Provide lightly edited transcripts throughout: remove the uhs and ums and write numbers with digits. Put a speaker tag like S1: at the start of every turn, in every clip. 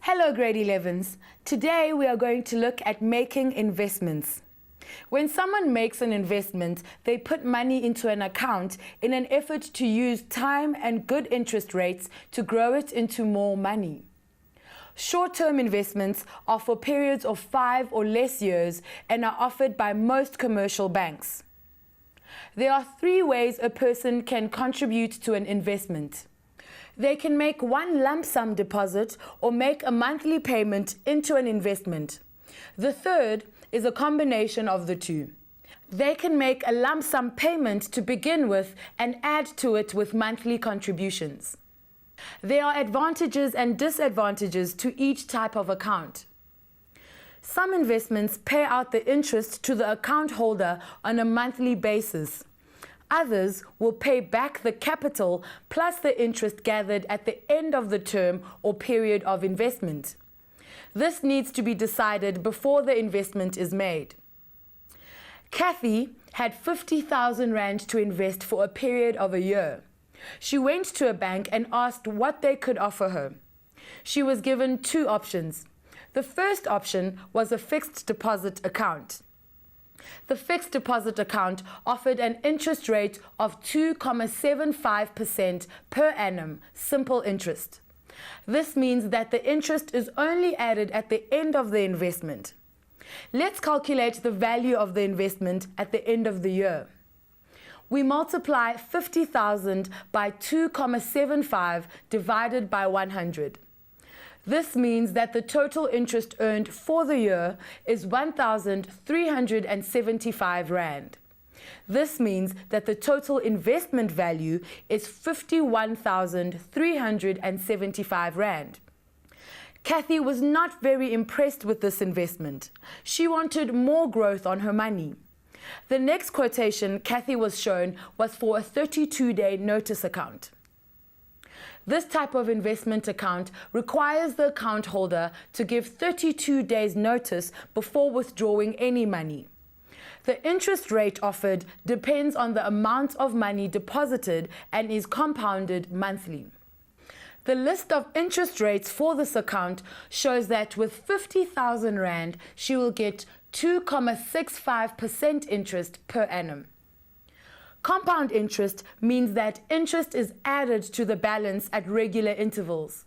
S1: Hello grade 11s. Today we are going to look at making investments. When someone makes an investment, they put money into an account in an effort to use time and good interest rates to grow it into more money. Short-term investments are for periods of 5 or less years and are offered by most commercial banks. There are 3 ways a person can contribute to an investment. They can make one lump sum deposit or make a monthly payment into an investment. The third is a combination of the two. They can make a lump sum payment to begin with and add to it with monthly contributions. There are advantages and disadvantages to each type of account. Some investments pay out the interest to the account holder on a monthly basis. Others will pay back the capital plus the interest gathered at the end of the term or period of investment. This needs to be decided before the investment is made. Kathy had 50,000 Rand to invest for a period of a year. She went to a bank and asked what they could offer her. She was given 2 options. The first option was a fixed deposit account. The fixed deposit account offered an interest rate of 2.75% per annum, simple interest. This means that the interest is only added at the end of the investment. Let's calculate the value of the investment at the end of the year. We multiply 50,000 by 2.75 divided by 100. This means that the total interest earned for the year is 1,375 Rand. This means that the total investment value is 51,375 Rand. Kathy was not very impressed with this investment. She wanted more growth on her money. The next quotation Kathy was shown was for a 32-day notice account. This type of investment account requires the account holder to give 32 days notice before withdrawing any money. The interest rate offered depends on the amount of money deposited and is compounded monthly. The list of interest rates for this account shows that with 50,000 Rand, she will get 2.65% interest per annum. Compound interest means that interest is added to the balance at regular intervals.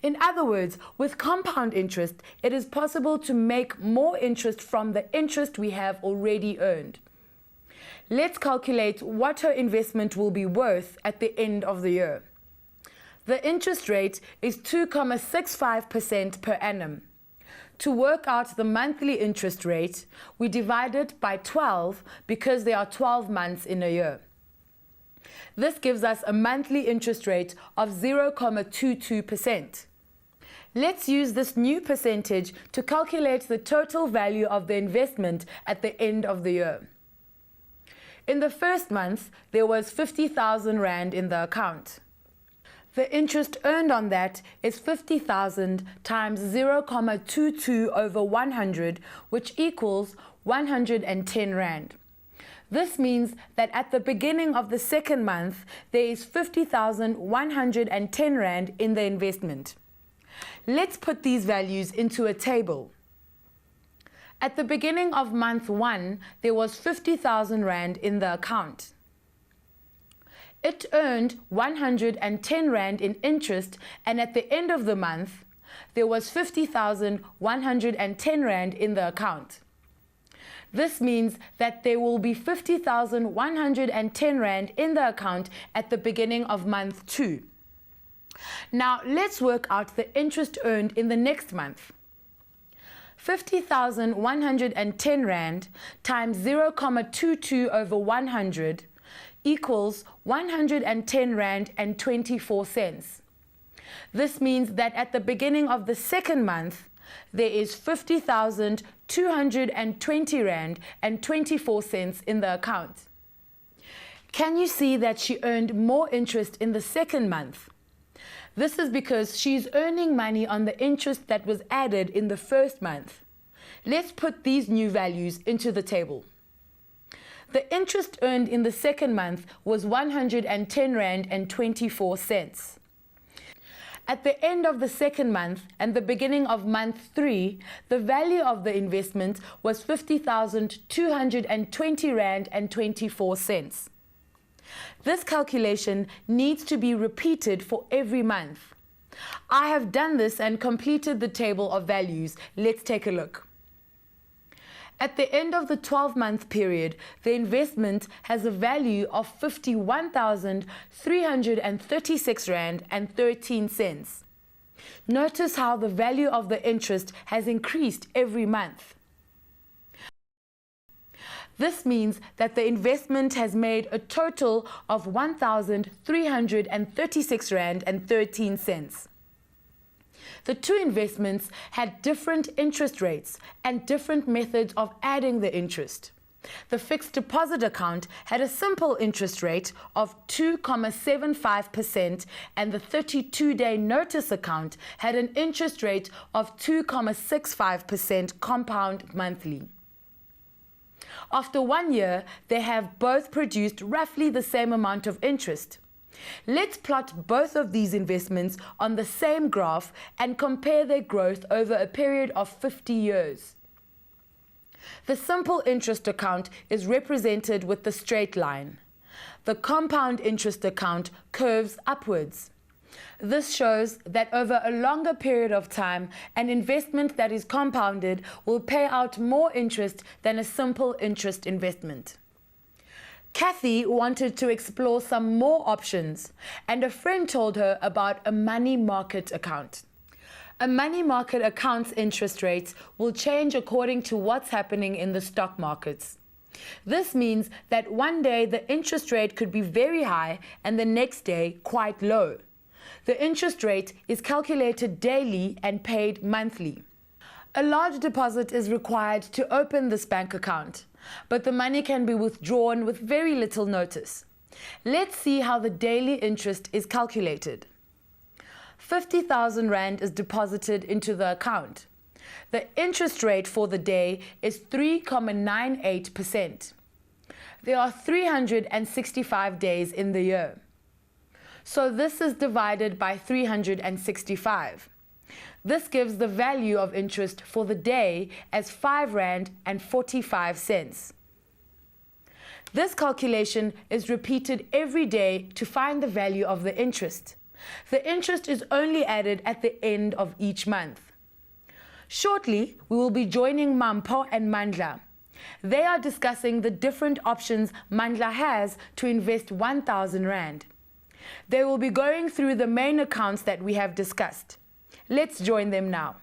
S1: In other words, with compound interest, it is possible to make more interest from the interest we have already earned. Let's calculate what her investment will be worth at the end of the year. The interest rate is 2.65% per annum. To work out the monthly interest rate, we divide it by 12 because there are 12 months in a year. This gives us a monthly interest rate of 0.22%. Let's use this new percentage to calculate the total value of the investment at the end of the year. In the first month, there was 50,000 Rand in the account. The interest earned on that is 50,000 times 0.22 over 100, which equals 110 Rand. This means that at the beginning of the second month, there is 50,110 Rand in the investment. Let's put these values into a table. At the beginning of month 1, there was 50,000 Rand in the account. It earned 110 Rand in interest, and at the end of the month, there was 50,110 Rand in the account. This means that there will be 50,110 Rand in the account at the beginning of month 2. Now, let's work out the interest earned in the next month. 50,110 Rand times 0.22 over 100 equals 110 Rand and 24 cents. This means that at the beginning of the second month, there is 50,220 Rand and 24 cents in the account. Can you see that she earned more interest in the second month? This is because she's earning money on the interest that was added in the first month. Let's put these new values into the table. The interest earned in the second month was 110 Rand and 24 cents. At the end of the second month and the beginning of month 3, the value of the investment was 50,220 Rand and 24 cents. This calculation needs to be repeated for every month. I have done this and completed the table of values. Let's take a look. At the end of the 12-month period, the investment has a value of 51,336 Rand and 13 cents. Notice how the value of the interest has increased every month. This means that the investment has made a total of 1,336 Rand and 13 cents. The two investments had different interest rates and different methods of adding the interest. The fixed deposit account had a simple interest rate of 2.75% and the 32-day notice account had an interest rate of 2.65% compound monthly. After 1 year, they have both produced roughly the same amount of interest. Let's plot both of these investments on the same graph and compare their growth over a period of 50 years. The simple interest account is represented with the straight line. The compound interest account curves upwards. This shows that over a longer period of time, an investment that is compounded will pay out more interest than a simple interest investment. Kathy wanted to explore some more options, and a friend told her about a money market account. A money market account's interest rates will change according to what's happening in the stock markets. This means that one day the interest rate could be very high and the next day quite low. The interest rate is calculated daily and paid monthly. A large deposit is required to open this bank account, but the money can be withdrawn with very little notice. Let's see how the daily interest is calculated. 50,000 Rand is deposited into the account. The interest rate for the day is 3.98%. There are 365 days in the year. So this is divided by 365. This gives the value of interest for the day as 5 Rand and 45 cents. This calculation is repeated every day to find the value of the interest. The interest is only added at the end of each month. Shortly, we will be joining Mampo and Mandla. They are discussing the different options Mandla has to invest 1,000 Rand. They will be going through the main accounts that we have discussed. Let's join them now.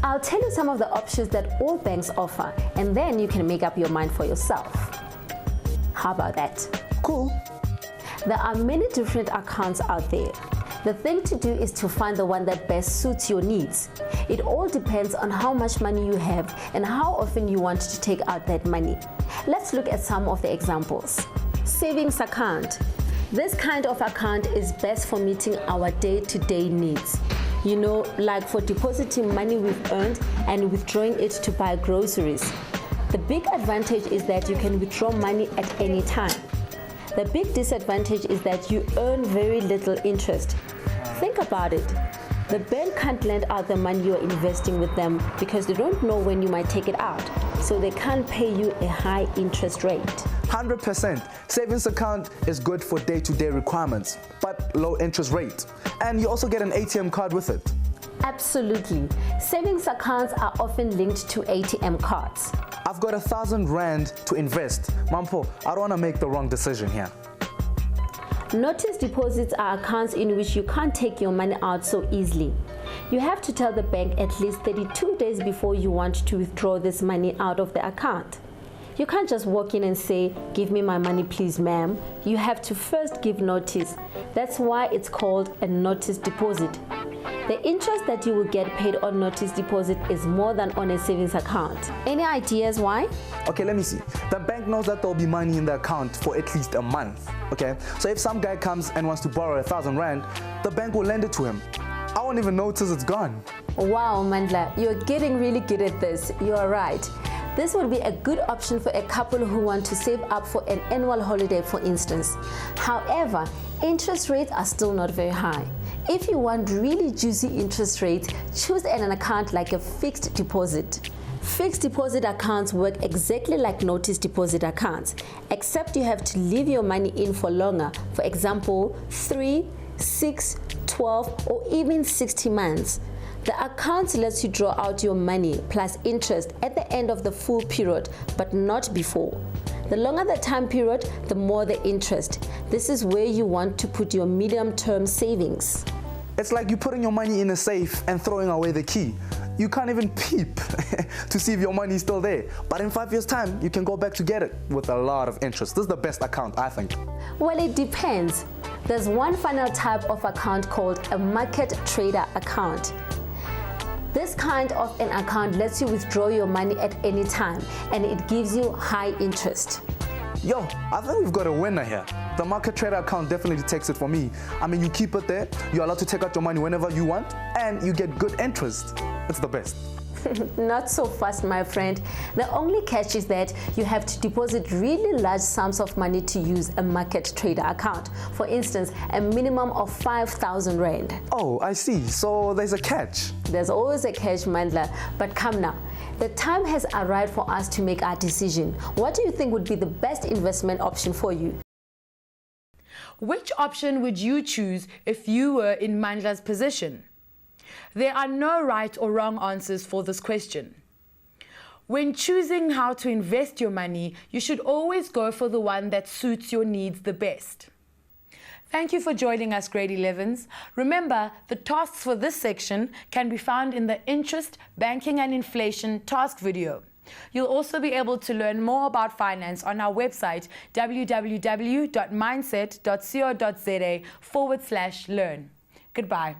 S2: I'll tell you some of the options that all banks offer, and then you can make up your mind for yourself. How about that? Cool. There are many different accounts out there. The thing to do is to find the one that best suits your needs. It all depends on how much money you have and how often you want to take out that money. Let's look at some of the examples. Savings account. This kind of account is best for meeting our day-to-day needs. You know, like for depositing money we've earned and withdrawing it to buy groceries. The big advantage is that you can withdraw money at any time. The big disadvantage is that you earn very little interest. Think about it. The bank can't lend out the money you're investing with them because they don't know when you might take it out, so they can't pay you a high interest rate.
S3: 100%. Savings account is good for day-to-day requirements, but low interest rate. And you also get an ATM card with it.
S2: Absolutely. Savings accounts are often linked to ATM cards.
S3: I've got 1,000 Rand to invest. Mampo, I don't want to make the wrong decision here.
S2: Notice deposits are accounts in which you can't take your money out so easily. You have to tell the bank at least 32 days before you want to withdraw this money out of the account. You can't just walk in and say, "Give me my money please, ma'am." You have to first give notice. That's why it's called a notice deposit. The interest that you will get paid on notice deposit is more than on a savings account. Any ideas why?
S3: Okay, let me see. The bank knows that there'll be money in the account for at least a month. Okay, so if some guy comes and wants to borrow 1,000 Rand, the bank will lend it to him. I won't even notice it's gone.
S2: Wow, Mandla, you're getting really good at this. You're right. This would be a good option for a couple who want to save up for an annual holiday, for instance. However, interest rates are still not very high. If you want really juicy interest rates, choose an account like a fixed deposit. Fixed deposit accounts work exactly like notice deposit accounts, except you have to leave your money in for longer, for example, 3, 6, 12, or even 60 months. The account lets you draw out your money plus interest at the end of the full period, but not before. The longer the time period, the more the interest. This is where you want to put your medium-term savings.
S3: It's like you putting your money in a safe and throwing away the key. You can't even peep to see if your money is still there. But in 5 years' time, you can go back to get it with a lot of interest. This is the best account, I think.
S2: Well, it depends. There's one final type of account called a market trader account. This kind of an account lets you withdraw your money at any time, and it gives you high interest.
S3: Yo, I think we've got a winner here. The market trader account definitely takes it for me. I mean, you keep it there, you're allowed to take out your money whenever you want, and you get good interest. It's the best.
S2: Not so fast, my friend. The only catch is that you have to deposit really large sums of money to use a market trader account. For instance, a minimum of 5,000 Rand.
S3: Oh, I see. So there's a catch.
S2: There's always a catch, Mandla. But come now. The time has arrived for us to make our decision. What do you think would be the best investment option for you?
S1: Which option would you choose if you were in Mandla's position? There are no right or wrong answers for this question. When choosing how to invest your money, you should always go for the one that suits your needs the best. Thank you for joining us, grade 11s. Remember, the tasks for this section can be found in the Interest, Banking and Inflation task video. You'll also be able to learn more about finance on our website, www.mindset.co.za/learn. Goodbye.